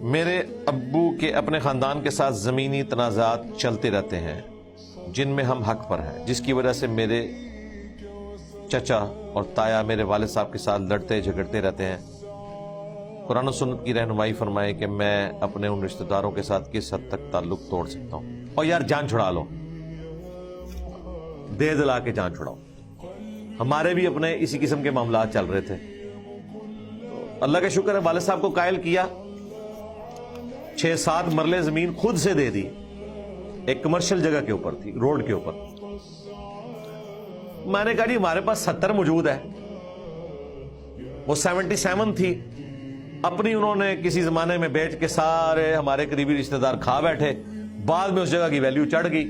میرے ابو کے اپنے خاندان کے ساتھ زمینی تنازعات چلتے رہتے ہیں جن میں ہم حق پر ہیں، جس کی وجہ سے میرے چچا اور تایا میرے والد صاحب کے ساتھ لڑتے جھگڑتے رہتے ہیں۔ قرآن و سنت کی رہنمائی فرمائے کہ میں اپنے ان رشتہ داروں کے ساتھ کس حد تک تعلق توڑ سکتا ہوں۔ اور یار جان چھڑا لو، دے دلا کے جان چھڑاؤ۔ ہمارے بھی اپنے اسی قسم کے معاملات چل رہے تھے، اللہ کا شکر ہے والد صاحب کو قائل کیا، 6-7 مرلے زمین خود سے دے دی، ایک کمرشل جگہ کے اوپر تھی، روڈ کے اوپر۔ میں نے کہا جی ہمارے پاس 70 موجود ہے، وہ 77 تھی، اپنی انہوں نے کسی زمانے میں بیچ کے سارے ہمارے قریبی رشتہ دار کھا بیٹھے، بعد میں اس جگہ کی ویلیو چڑھ گئی۔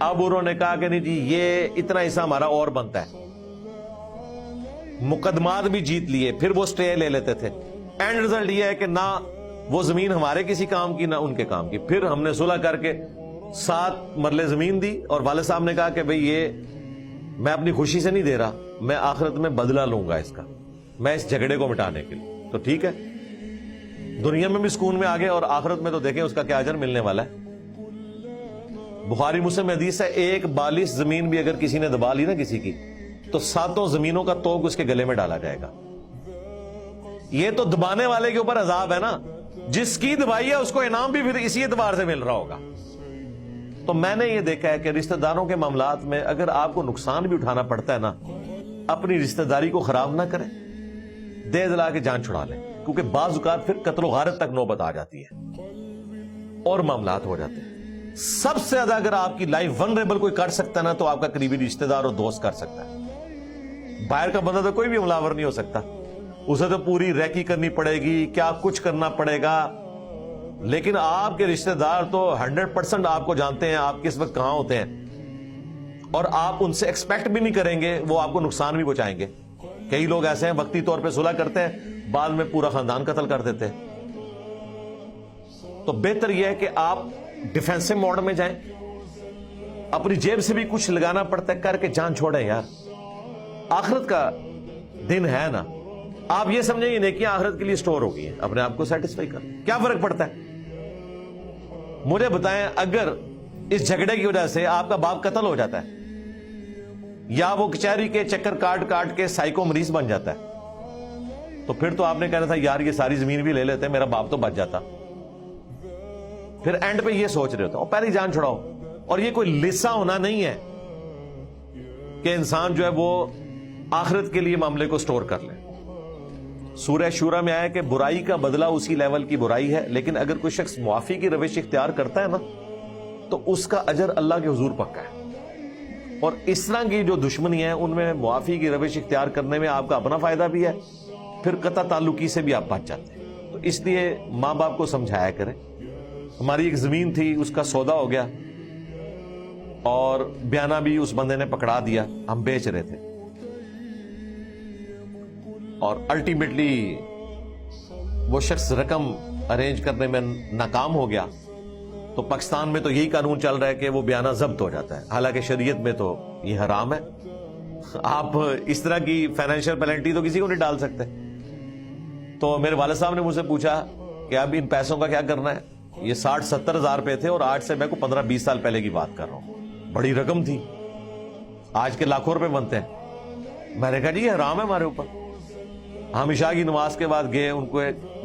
اب انہوں نے کہا کہ نہیں جی یہ اتنا حصہ ہمارا اور بنتا ہے، مقدمات بھی جیت لیے، پھر وہ سٹے لے لیتے تھے۔ اینڈ رزلٹ یہ ہے کہ نہ وہ زمین ہمارے کسی کام کی نہ ان کے کام کی۔ پھر ہم نے صلح کر کے 7 مرلے زمین دی، اور والد صاحب نے کہا کہ بھئی یہ میں اپنی خوشی سے نہیں دے رہا، میں آخرت میں بدلہ لوں گا اس کا، میں اس جھگڑے کو مٹانے کے لیے۔ تو ٹھیک ہے، دنیا میں بھی سکون میں آگے، اور آخرت میں تو دیکھیں اس کا کیا اجر ملنے والا ہے۔ بخاری مسلم میں حدیث ہے، ایک 42 زمین بھی اگر کسی نے دبا لی نا کسی کی، تو 7 زمینوں کا توق اس کے گلے میں ڈالا جائے گا۔ یہ تو دبانے والے کے اوپر عذاب ہے نا، جس کی دبائی ہے اس کو انعام بھی پھر اسی اعتبار سے مل رہا ہوگا۔ تو میں نے یہ دیکھا ہے کہ رشتہ داروں کے معاملات میں اگر آپ کو نقصان بھی اٹھانا پڑتا ہے نا، اپنی رشتہ داری کو خراب نہ کریں، دے دلا کے جان چھڑا لیں، کیونکہ بعض اوقات پھر قتل و غارت تک نوبت آ جاتی ہے اور معاملات ہو جاتے ہیں۔ سب سے زیادہ اگر آپ کی لائف ونریبل کوئی کر سکتا ہے نا، تو آپ کا قریبی رشتہ دار اور دوست کر سکتا ہے۔ باہر کا بندہ تو کوئی بھی حملہ آور نہیں ہو سکتا، اسے تو پوری ریکی کرنی پڑے گی، کیا کچھ کرنا پڑے گا، لیکن آپ کے رشتہ دار تو 100% آپ کو جانتے ہیں آپ کس وقت کہاں ہوتے ہیں، اور آپ ان سے ایکسپیکٹ بھی نہیں کریں گے وہ آپ کو نقصان بھی پہنچائیں گے۔ کئی لوگ ایسے ہیں وقتی طور پہ صلح کرتے ہیں، بعد میں پورا خاندان قتل کر دیتے ہیں۔ تو بہتر یہ ہے کہ آپ ڈیفینسو موڈ میں جائیں، اپنی جیب سے بھی کچھ لگانا پڑتا ہے کر کے جان چھوڑیں۔ یار آخرت کا دن ہے نا، آپ یہ سمجھیں یہ نیکیاں آخرت کے لیے سٹور ہو گئی ہیں، اپنے آپ کو سیٹسفائی کر، کیا فرق پڑتا ہے؟ مجھے بتائیں اگر اس جھگڑے کی وجہ سے آپ کا باپ قتل ہو جاتا ہے، یا وہ کچہری کے چکر کاٹ کاٹ کے سائیکو مریض بن جاتا ہے، تو پھر تو آپ نے کہنا تھا یار یہ ساری زمین بھی لے لیتے میرا باپ تو بچ جاتا۔ پھر اینڈ پہ یہ سوچ رہے ہوتے ہیں، اور پہلے جان چھڑاؤ۔ اور یہ کوئی لسا ہونا نہیں ہے کہ انسان جو ہے وہ آخرت کے لیے معاملے کو سٹور کر لے۔ سورہ شورا میں آیا کہ برائی کا بدلہ اسی لیول کی برائی ہے، لیکن اگر کوئی شخص معافی کی روش اختیار کرتا ہے نا، تو اس کا اجر اللہ کے حضور پکا ہے۔ اور اس طرح کی جو دشمنی ہے ان میں معافی کی روش اختیار کرنے میں آپ کا اپنا فائدہ بھی ہے، پھر قطع تعلقی سے بھی آپ بچ جاتے ہیں۔ تو اس لیے ماں باپ کو سمجھایا کریں۔ ہماری ایک زمین تھی، اس کا سودا ہو گیا، اور بیانہ بھی اس بندے نے پکڑا دیا، ہم بیچ رہے تھے، اور الٹیمیٹلی وہ شخص رقم ارینج کرنے میں ناکام ہو گیا۔ تو پاکستان میں تو یہی قانون چل رہا ہے کہ وہ بیانہ ضبط ہو جاتا ہے، حالانکہ شریعت میں تو یہ حرام ہے۔ آپ اس طرح کی فائنینشیل پینلٹی تو کسی کو نہیں ڈال سکتے۔ تو میرے والد صاحب نے مجھ سے پوچھا کہ اب ان پیسوں کا کیا کرنا ہے؟ یہ 60-70 ہزار روپے تھے، اور آج سے میں کو 15-20 سال پہلے کی بات کر رہا ہوں، بڑی رقم تھی، آج کے لاکھوں روپے بنتے ہیں۔ میں نے کہا جی یہ حرام ہے ہمارے اوپر۔ ہم عشاء کی نماز کے بعد گئے، ان کو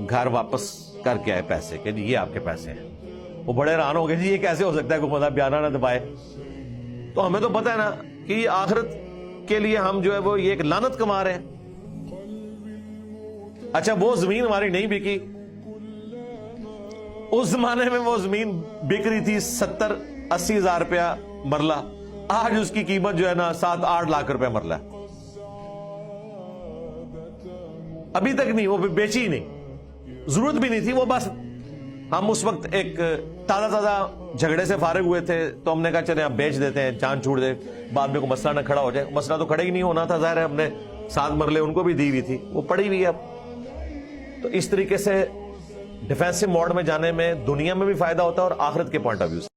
گھر واپس کر کے آئے پیسے، کہ جی یہ آپ کے پیسے ہیں۔ وہ بڑے حیران ہو گئے، جی یہ کیسے ہو سکتا ہے کوئی بندہ بیانہ نہ دبائے؟ تو ہمیں تو پتہ ہے نا کہ یہ آخرت کے لیے ہم جو ہے وہ یہ ایک لعنت کما رہے ہیں۔ اچھا وہ زمین ہماری نہیں بکی، اس زمانے میں وہ زمین بک رہی تھی 70-80 ہزار روپیہ مرلہ، آج اس کی قیمت جو ہے نا 7-8 لاکھ روپے مرلہ ہے۔ ابھی تک نہیں، وہ بیچی ہی نہیں، ضرورت بھی نہیں تھی، وہ بس ہم اس وقت ایک تازہ جھگڑے سے فارغ ہوئے تھے، تو ہم نے کہا چلیں آپ بیچ دیتے ہیں، جان چھوڑ دے، بعد میں کوئی مسئلہ نہ کھڑا ہو جائے۔ مسئلہ تو کھڑے ہی نہیں ہونا تھا، ظاہر ہے ہم نے 7 مرلے ان کو بھی دی ہوئی تھی، وہ پڑی ہوئی ہے اب۔ تو اس طریقے سے ڈیفینسو موڈ میں جانے میں دنیا میں بھی فائدہ ہوتا ہے اور آخرت کے پوائنٹ آف ویو سے